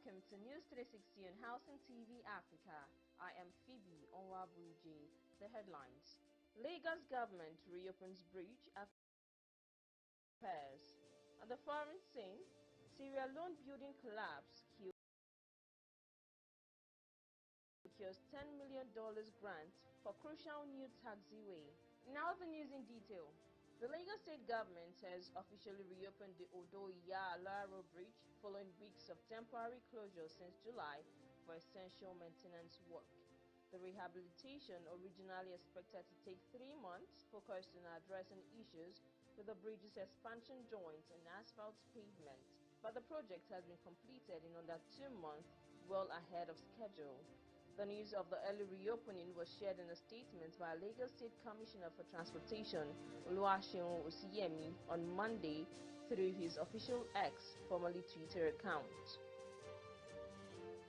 Welcome to News 360 on Housing TV Africa. I am Phoebe Onwabuije. The headlines. Lagos government reopens bridge after repairs. On the foreign scene, Sierra Leone building collapse secures $10 million grant for crucial new taxiway. Now the news in detail. The Lagos State government has officially reopened the Odo-Iya-Alaro Bridge following weeks of temporary closure since July for essential maintenance work. The rehabilitation, originally expected to take 3 months, focused on addressing issues with the bridge's expansion joints and asphalt pavement, but the project has been completed in under 2 months, well ahead of schedule. The news of the early reopening was shared in a statement by Lagos State Commissioner for Transportation, Oluwaseun Osiyemi, on Monday through his official X, formerly Twitter account.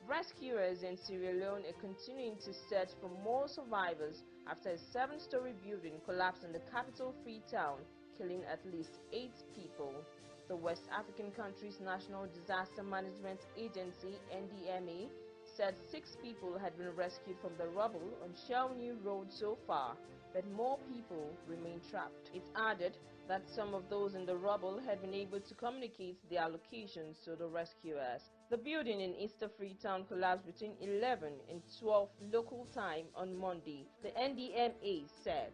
Rescuers in Sierra Leone are continuing to search for more survivors after a 7-story building collapsed in the capital Freetown, killing at least 8 people. The West African country's National Disaster Management Agency, NDMA, said 6 people had been rescued from the rubble on Shell New Road so far, but more people remain trapped. It added that some of those in the rubble had been able to communicate their locations to the rescuers. The building in East Freetown collapsed between 11 and 12 local time on Monday, the NDMA said.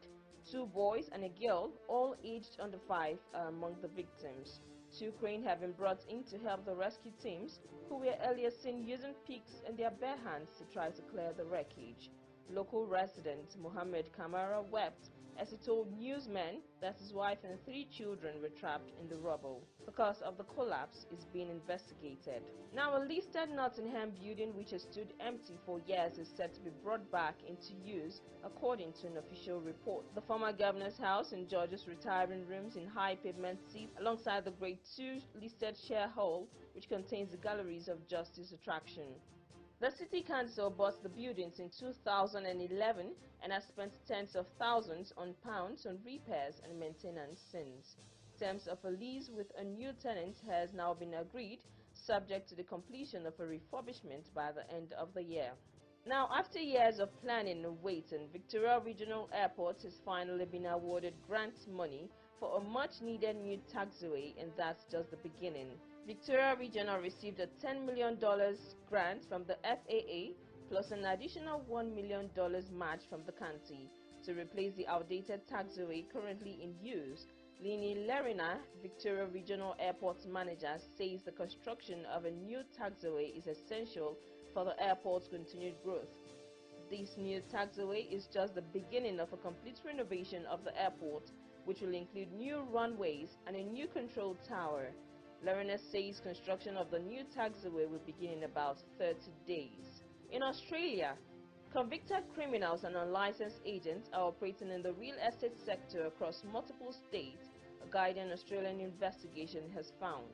2 boys and a girl, all aged under 5, are among the victims. 2 cranes have been brought in to help the rescue teams, who were earlier seen using picks and their bare hands to try to clear the wreckage. Local resident Mohammed Kamara wept as he told newsmen that his wife and 3 children were trapped in the rubble. The cause of the collapse is being investigated. Now, a listed Nottingham building which has stood empty for years is set to be brought back into use, according to an official report. The former governor's house and George's retiring rooms in high pavement seats alongside the Grade 2 listed share hall, which contains the galleries of Justice attraction. The City Council bought the buildings in 2011 and has spent tens of thousands of pounds on repairs and maintenance since. Terms of a lease with a new tenant has now been agreed, subject to the completion of a refurbishment by the end of the year. Now, after years of planning and waiting, Victoria Regional Airport has finally been awarded grant money for a much-needed new taxiway, and that's just the beginning. Victoria Regional received a $10 million grant from the FAA plus an additional $1 million match from the county to replace the outdated taxiway currently in use. Lini Lerina, Victoria Regional Airport manager, says the construction of a new taxiway is essential for the airport's continued growth. This new taxiway is just the beginning of a complete renovation of the airport, which will include new runways and a new control tower. Lerina says construction of the new taxiway will begin in about 30 days. In Australia, convicted criminals and unlicensed agents are operating in the real estate sector across multiple states, a guiding Australian investigation has found.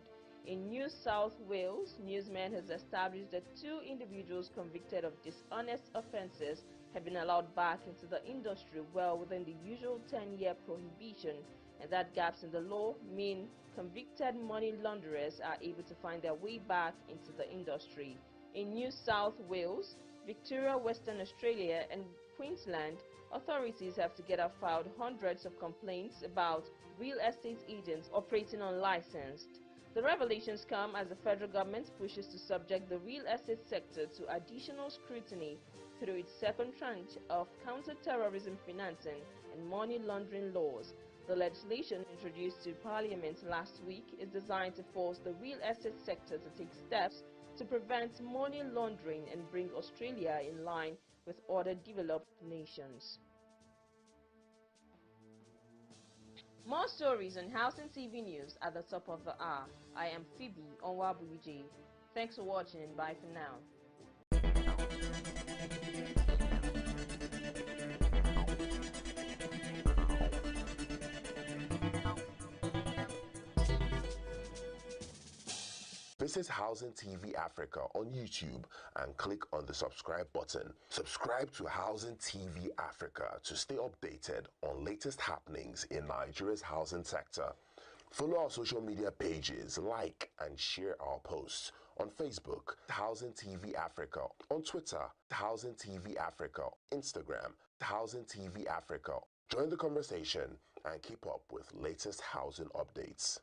In New South Wales, Newsman has established that 2 individuals convicted of dishonest offences have been allowed back into the industry well within the usual 10-year prohibition, and that gaps in the law mean convicted money launderers are able to find their way back into the industry. In New South Wales, Victoria, Western Australia and Queensland, authorities have together filed hundreds of complaints about real estate agents operating unlicensed. The revelations come as the federal government pushes to subject the real estate sector to additional scrutiny through its second tranche of counter-terrorism financing and money laundering laws. The legislation introduced to Parliament last week is designed to force the real estate sector to take steps to prevent money laundering and bring Australia in line with other developed nations. More stories on Housing TV News at the top of the hour. I am Phoebe Onwabuije. Thanks for watching and bye for now. Visit Housing TV Africa on YouTube and click on the subscribe button. Subscribe to Housing TV Africa to stay updated on latest happenings in Nigeria's housing sector. Follow our social media pages, like and share our posts. On Facebook, Housing TV Africa. On Twitter, Housing TV Africa. Instagram, Housing TV Africa. Join the conversation and keep up with latest housing updates.